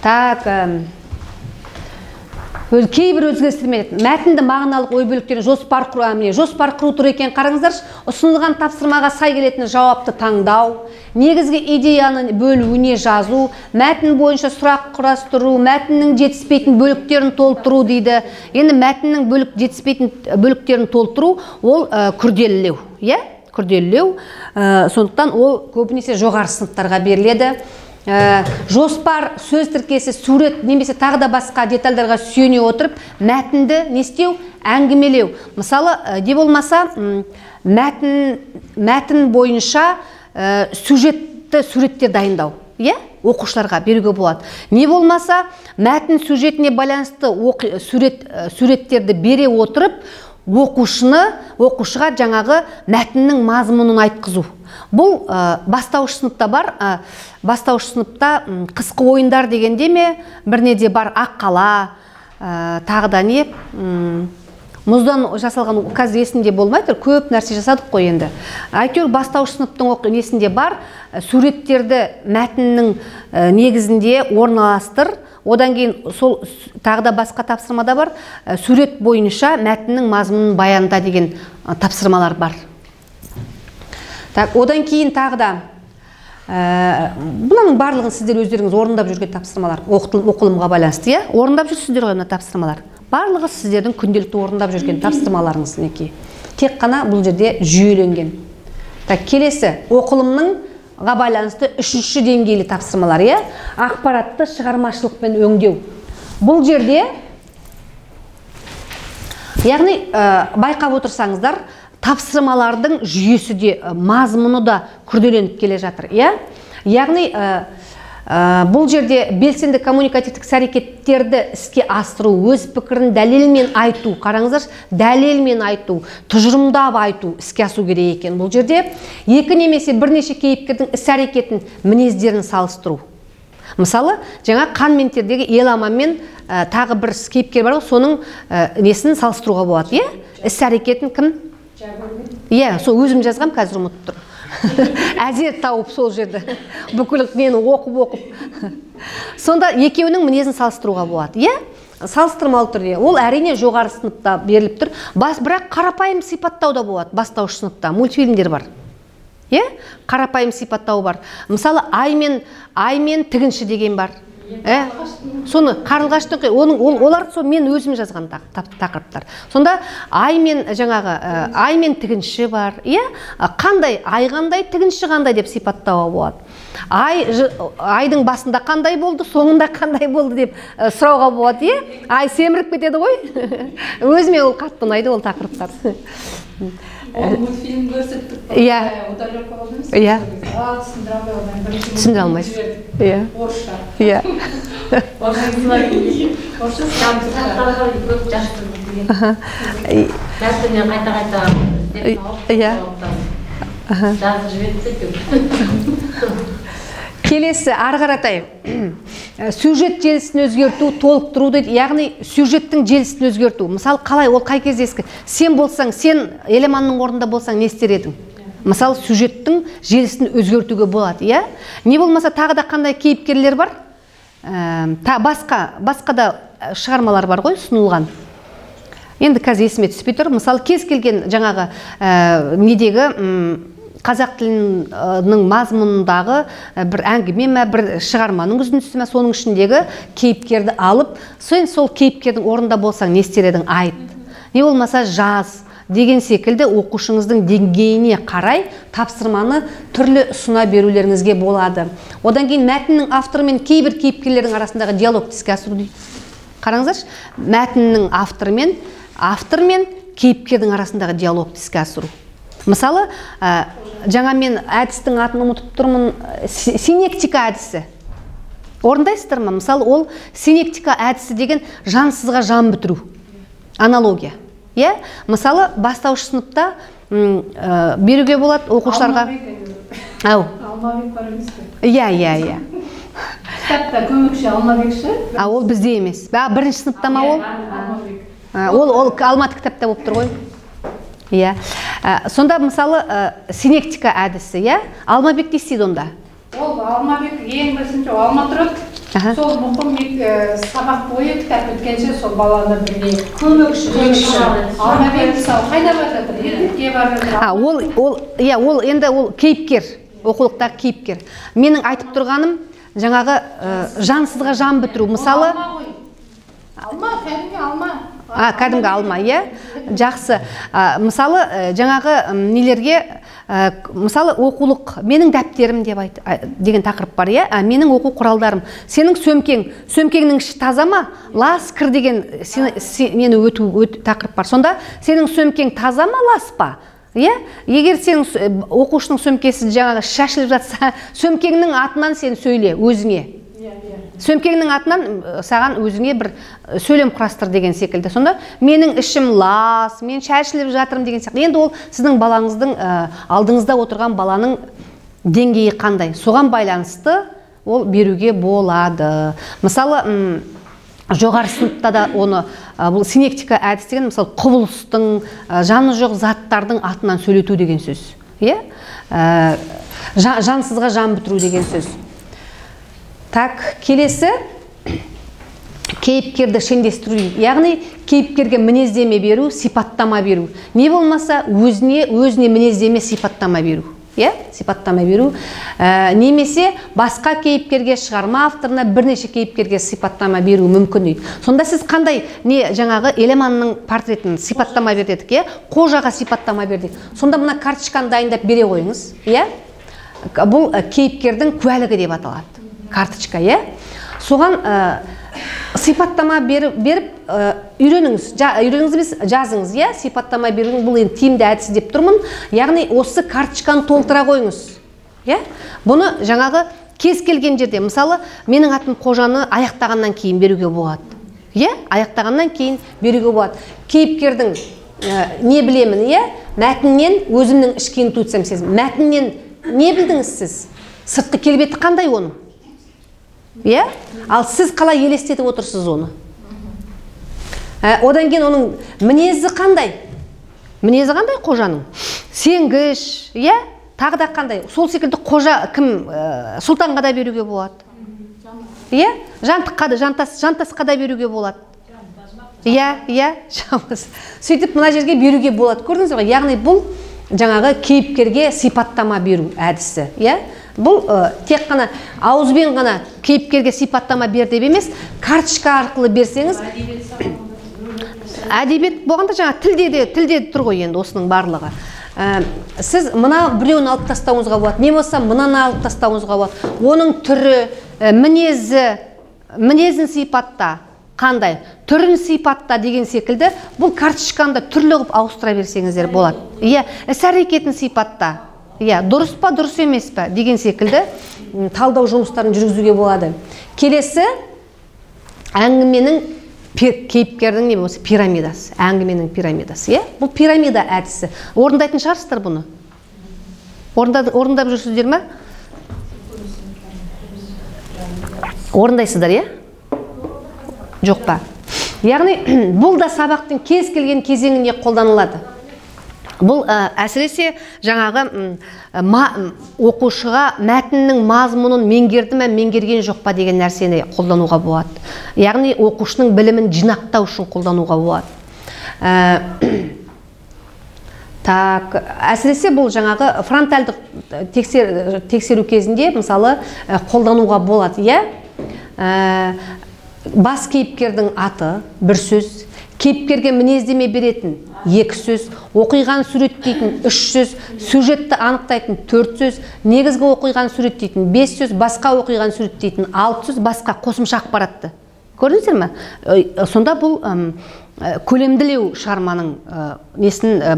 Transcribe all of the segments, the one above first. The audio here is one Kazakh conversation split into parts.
Так, кейбір өзгерістермен мәтінді мағыналық ой бөліктерін жоспар құру тұр екен. Қараңыздар, ұсынылған тапсырмаға сай келетін жауапты таңдау, негізгі идеяны бөлуіне жазу, мәтін бойынша сұрақ құрастыру, мәтіннің жетіспейтін бөліктерін толтыру дейді. Енді мәтіннің жетіспейтін бөліктерін толтыру ол күрделілеу, күрделілеу. Сондықтан ол көбінесе жоғары сыныптарға беріледі. Жоспар, сөз тіркесі, сурет немесе тағы да басқа детальдарға сүйене отырып, мәтінді не істеу? Әңгімелеу. Мысалы, де болмаса, мәтін бойынша сюжетті суреттер дайындау. Оқушыларға беруге болады. Не болмаса, мәтін сюжетіне байланысты суреттерді бере отырып, оқушыға жаңағы мәтіннің мазмұнын айтқызу. Бұл бастауыш сыныпта бар. Бастауыш сыныпта қысқы ойындар дегенде ме, бірнеде бар аққала, тағы да не, мұздан жасалған қазір есінде болмайды, көп нәрсе жасадық қой енді. Әйтеуір бастауыш сыныптың несінде бар, суреттерді мәтіннің негізінде орналастыр. Одан кейін сол тағы да басқа тапсырмада бар, сурет бойынша мәтіннің мазмұнын баянда деген тапсырмалар бар. Одан кейін тағы да бұның барлығын сіздер өздеріңіз орындап жүрген тапсырмалар, оқылымға байланысты, орындап жүрсіздер ғой мына тапсырмалар. Барлығы сіздердің күнделікті орындап жүрген тапсырмаларыңыз неке. Тек қана бұл жерде жүйеленген. Келесі оқылымның байланысты үшінші деңгейлі тапсырмалар, ақпаратты шығармашылықпен өңдеу. Бұл жерде, яғни байқап отырсаңыздар, тапсырмалардың жүйесі де, мазмұны да күрделеніп келе жатыр. Яғни бұл жерде белсенді коммуникативтік әрекеттерді іске асыру, өз пікірін дәлелмен айту, қараңыздар, дәлелмен айту, тұжырымдап айту іске асу керек екен. Бұл жерде екі немесе бірнеше кейіпкердің іс әрекетін, мінездерін салыстыру. Мысалы, жаңа қан мен тердегі еламамен тағы бір кейіпкер бар, соның несін салыстыруға болады. Іс әрекетін кім? Сол өзім жазғам, қазір ұмытып тұр. Әзер тауып сол жерді. Бүкіл мені оқып. Сонда екеуінің мінезін салыстыруға болады. Салыстырмалы түрде. Ол әрине жоғары сыныпта беріліп тұр. Бірақ қарапайым сипаттау да болады. Бастауыш сыныпта мультфильмдер бар. Қарапайым сипаттау бар. Мысалы, ай мен тігінші деген бар. Соны қарлығаштың, олар мен өзім жазған тақырыптар. Сонда ай мен тігінші бар. Қандай, ай қандай, тігінші қандай деп сипаттауға болады. Айдың басында қандай болды, соңында қандай болды деп сұрауға болады. Ай семіріп кетеді ғой. Өзіме ол қатты ұнайды ол тақырыптар. Ол мультфильм көрсеттік. Удалёрка болды емес? Түсіндіре алмайсыз. Орысша. Орысша скамсыздарға көп жастырды деген. Мәтінен қайта-қайта жазып жіберді. Келесі, арғаратай. Сюжет желісін өзгерту, толықтыру дейді. Яғни, сюжеттің желісін өзгерту. Мысалы, қалай, ол қай кездескі? Сен болсаң, сен Елеманның орнында болсаң, не істер едің? Мысалы, сюжеттің желісін өзгертуге болады. Не болмаса, тағы да қандай кейіпкерлер бар? Басқа да шығармалар бар ғой, ұсынылған. Енді қазір есіме түспей тұр. Мысалы, кез келген жаңағы недегі қазақ тілінің мазмұнындағы бір әңгіме, бір шығарманың үзіндісі ме, соның ішіндегі кейіпкерді алып, сол кейіпкердің орнында болсаң, не істер едің? Айт. Не болмаса жаз деген секілді оқушыңыздың деңгейіне қарай тапсырманы түрлі ұсына берулеріңізге болады. Одан кейін мәтіннің авторы мен кейбір кейіпкерлердің арасындағы диалог іске асыру дейді. Қараңыздаршы, мәтіннің автор мен кейіпкердің арасындағы диалог іске асыру. Мысалы, жаңа мен әдістің атын ұмытып тұрмын, синектика әдісі. Орындайсыздар ма? Мысалы, ол синектика әдісі деген жансызға жан бітіру. Аналогия. Мысалы, бастауыш сыныпта беруге болады оқушыларға. Алмабек бар емес пе? Кітапта көмекші Алмабекші? Ол бізде емес. Бірінші сыныпта ма ол? Ол Алматы кітапта болып тұр ғой. Сонда мысалы синектика әдісі, Алмабек дейсіз онда? Ол Алмабек ең бірінші алма тұрып, Сол мұқым сабақ бойы кітап өткенше сол баланы бірге көмекші Алмабек мысалы қайда бара жатыр? Ертекке бара жатыр. Ол енді ол кейіпкер, оқулықтағы кейіпкер. Менің айтып тұрғаным жаңағы жансызға жан бітіру. Мысалы алма, кәдімгі алма. Кәдімгі алма, иә? Жақсы. Мысалы жаңағы нелерге, мысалы оқулық, менің дәптерім деген тақырып бар, иә? Менің оқу құралдарым. Сенің сөмкеңнің іші таза ма? Лас, кір деген мені өту тақырып бар. Сонда сенің сөмкең таза ма, лас па? Егер сенің оқушының сөмкесі жаңағы шашылып жатса, сөмкеңнің атынан сен сөйле өзіңе. Сөмкеңнің атынан саған өзіңе бір сөйлем құрастыр деген секілді. Сонда менің ішім лас, мен шашылып жатырмын деген секілді. Енді ол сіздің балаңыздың алдыңызда отырған баланың деңгейі қандай? Соған байланысты ол беруге болады. Мысалы, жоғары сыныпта да оны бұл синектика әдіс деген, мысалы, құбылыстың, жаны жоқ заттардың атынан сөйлету деген сөз. Жансызға жан бітіру деген сөз. Так, келесі кейіпкерді шендестіру. Яғни кейіпкерге мінездеме беру, сипаттама беру. Не болмаса өзіне мінездеме сипаттама беру. Сипаттама беру. Немесе басқа кейіпкерге, шығарма авторына бірнеше кейіпкерге сипаттама беру мүмкін дейді. Сонда сіз қандай жаңағы Елеманның портретін сипаттама бердік, қожаға сипаттама бердік. Сонда мына карточканы дайындап бере қойыңыз. Бұл кейіпкердің куәлігі деп аталады. Карточка, соған сипаттама беріп үйреніңіз, емес жазыңыз, сипаттама берудің бұл енді тиімді әдісі деп тұрмын. Яғни осы карточканы толтыра қойыңыз. Бұны жаңағы кез келген жерде, мысалы, менің атым Қожаны аяқтағаннан кейін беруге болады. Аяқтағаннан кейін беруге болады. Кейіпкердің не білемін, мәтіннен өзімнің ішкі интуициям сезім. Мәтіннен не білдіңіз сіз? Сыртқы келбеті қандай оның? Ал сіз қалай елестетіп отырсыз оны? Одан кейін оның мінезі қандай? Мінезі қандай Қожаның? Сенгіш, тағы да қандай? Сол секілді Қожа кім? Сұлтанға да беруге болады. Жантыққа да, жантасқа да беруге болады. Сөйтіп мына жерге беруге болады. Көрдіңіз бе? Яғни бұл жаңағы кейіпкерге сипаттама беру әдісі. Бұл тек қана ауызбен ғана кейіпкерге сипаттама бер деп емес, карточка арқылы берсеңіз, әдебиет болғанда жаңа тілде тұр ғой енді осының барлығы. Сіз мына біреуін алып тастауыңызға болады, не болса мынаны алып тастауыңызға болады. Оның түрі, мінезін сипатта, қандай, түрін сипатта деген секілді, бұл карточканы түрлі қылып ауыстыра берсеңіздер болады. Іс-әрекетін сипатта. Дұрыс па, дұрыс емес па деген секілді талдау жұмыстарын жүргізуге болады. Келесі әңгіменің кейіпкердің не болса пирамидасы, әңгіменің пирамидасы. Бұл пирамида әдісі. Орындайтын шығарсыздар бұны? Орындап жүрсіздер ме? Орындайсыздар, жоқ па? Яғни бұл да сабақтың кез келген кезеңіне қолданылады. Бұл әсіресе жаңағы оқушыға мәтіннің мазмұнын меңгерді ме, меңгерген жоқ па деген нәрсені қолдануға болады. Яғни оқушының білімін жинақтау үшін қолдануға болады. Әсіресе бұл жаңағы фронтальдық тексеру кезінде мысалы қолдануға болады. Бас кейіпкердің аты бір сөз, кейіпкерге мінездеме беретін 2 сөз, оқиғаны суреттейтін 3 сөз, сюжетті анықтайтын 4 сөз, негізгі оқиғаны суреттейтін 5 сөз, басқа оқиғаны суреттейтін 6 сөз, басқа қосымша ақпаратты. Көрдіңіздер ме? Сонда бұл көлемділеу шығарманың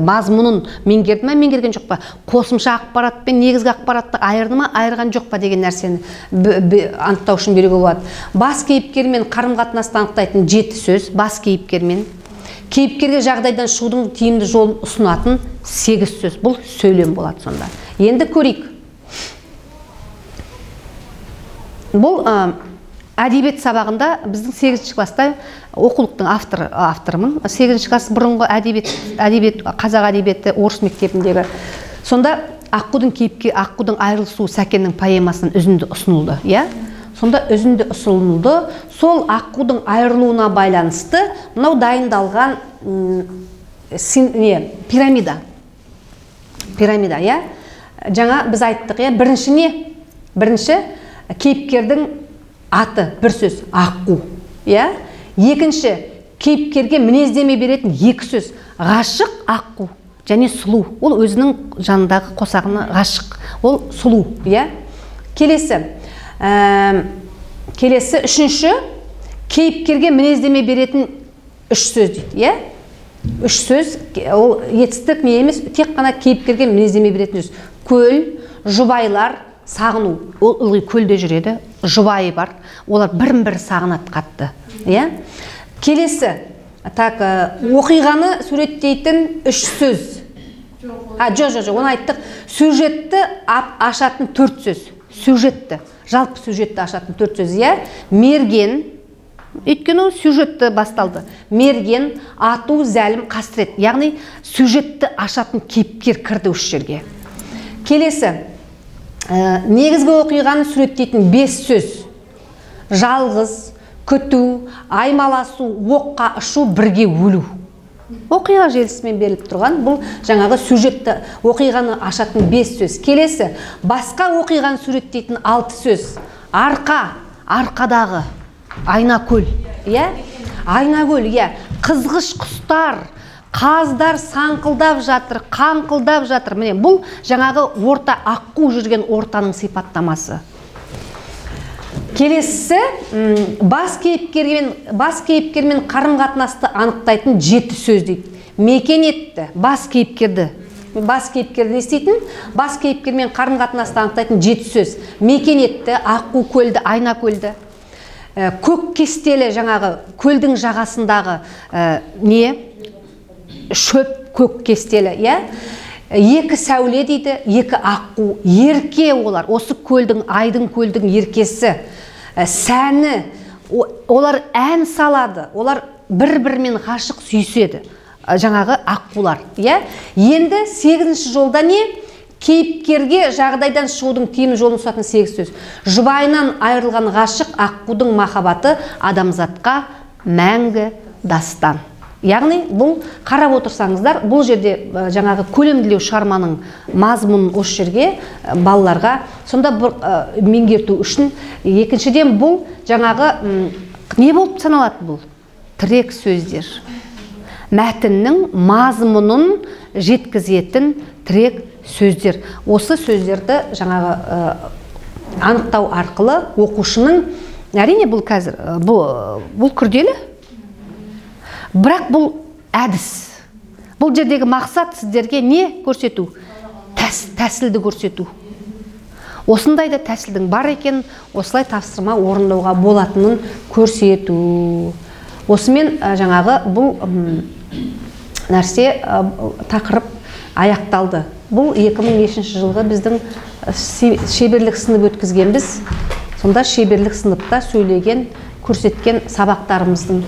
мазмұнын меңгерді ме, меңгерген жоқ па? Қосымша ақпарат пен негізгі ақпаратты айырды ма, айырған жоқ па деген нәрсені анықтау үшін беруге болады. Бас кейіпкермен қарым-қатынасты анықтайтын 7 сөз, бас кейіпкермен. Кейіпкерге жағдайдан шығудың тиімді жолын ұсынатын 8 сөз. Бұл сөйлем болады сонда. Енді көрейік. Бұл әдебиет сабағында біздің 8-ші класста оқулықтың авторымын. 8-ші класс бұрынғы әдебиет, қазақ әдебиеті орыс мектебіндегі. Сонда Аққудың айырылысуы Сәкеннің поэмасының үзінді ұсынылды. сонда үзінді ұсынылды. Сол аққудың айырылуына байланысты мынау дайындалған пирамида. Пирамида, иә? Жаңа біз айттық, иә? Бірінші не? Бірінші кейіпкердің аты, бір сөз, аққу, иә? Екінші кейіпкерге мінездеме беретін екі сөз, ғашық, аққу және сұлу. Ол өзінің жанындағы қосағына ғашық. Ол сұлу, иә? Келесі үшінші кейіпкерге мінездеме беретін үш сөз дейді, иә? Үш сөз, ол етістік не емес, тек қана кейіпкерге мінездеме беретін сөз. Көл, жұбайлар, сағыну. Ол ылғи көлде жүреді, жұбайы бар. Олар бірін-бірі сағынады қатты, иә? Келесі, оқиғаны суреттейтін үш сөз. Жоқ, оны айттық. Сюжетті ашатын төрт сөз. Сюжетті, жалпы сюжетті ашатын төрт сөз, иә? Мерген, өйткені сюжетті басталды. Мерген, ату, зәлім, қасірет. Яғни сюжетті ашатын кейіпкер кірді үш жерге. Келесі, негізгі оқиғаны суреттейтін бес сөз. Жалғыз, күту, аймаласу, оққа ұшу, бірге өлу. Оқиға желісімен беріліп тұрған, бұл жаңағы сюжетті оқиғаны ашатын бес сөз. Келесі, басқа оқиғаны суреттейтін алты сөз. Арқа, арқадағы, айнакөл, иә? Айнакөл, иә? Қызғыш құстар, қаздар саңқылдап жатыр, қаңқылдап жатыр. Міне, бұл жаңағы орта, аққу жүрген ортаның сипаттамасы. Келесі, бас кейіпкермен қарым-қатынасты анықтайтын жеті сөз дейді. Мекен етті, бас кейіпкерді естейтін, бас кейіпкермен қарым-қатынасты анықтайтын жеті сөз. Мекен етті, аққу көлді, айна көлді. Көк кестелі жаңағы көлдің жағасындағы шөп көк кестелі, иә? Екі сәуле дейді, екі аққу, ерке олар, осы көлдің, айдың көлдің еркесі. Сәні, олар ән салады, олар бір-бірімен ғашық сүйіседі, жаңағы аққулар. Енді 8-ші жолда не? Кейіпкерге жағдайдан шығудың тиімді жолын ұсынатын 8 сөз. Жұбайынан айырылған ғашық аққудың махаббаты адамзатқа мәңгі дастан. Яғни, бұл қарап отырсаңыздар, бұл жерде жаңағы көлемділеу шығарманың мазмұнын осы жерге балаларға сонда меңгерту үшін. Екіншіден бұл жаңағы не болып саналады бұл? Тірек сөздер. Мәтіннің мазмұнын жеткізетін тірек сөздер. Осы сөздерді жаңағы анықтау арқылы оқушының, әрине бұл қазір, бұл күрделі. Бірақ бұл әдіс. Бұл жердегі мақсат сіздерге не көрсету? Тәсілді көрсету. Осындай да тәсілдің бар екен, осылай тапсырма орындауға болатынын көрсету. Осымен жаңағы бұл нәрсе тақырып аяқталды. Бұл 2005 жылғы біздің шеберлік сынып өткізгенбіз. Сонда шеберлік сыныпта сөйлеген, көрсеткен сабақтарымыздың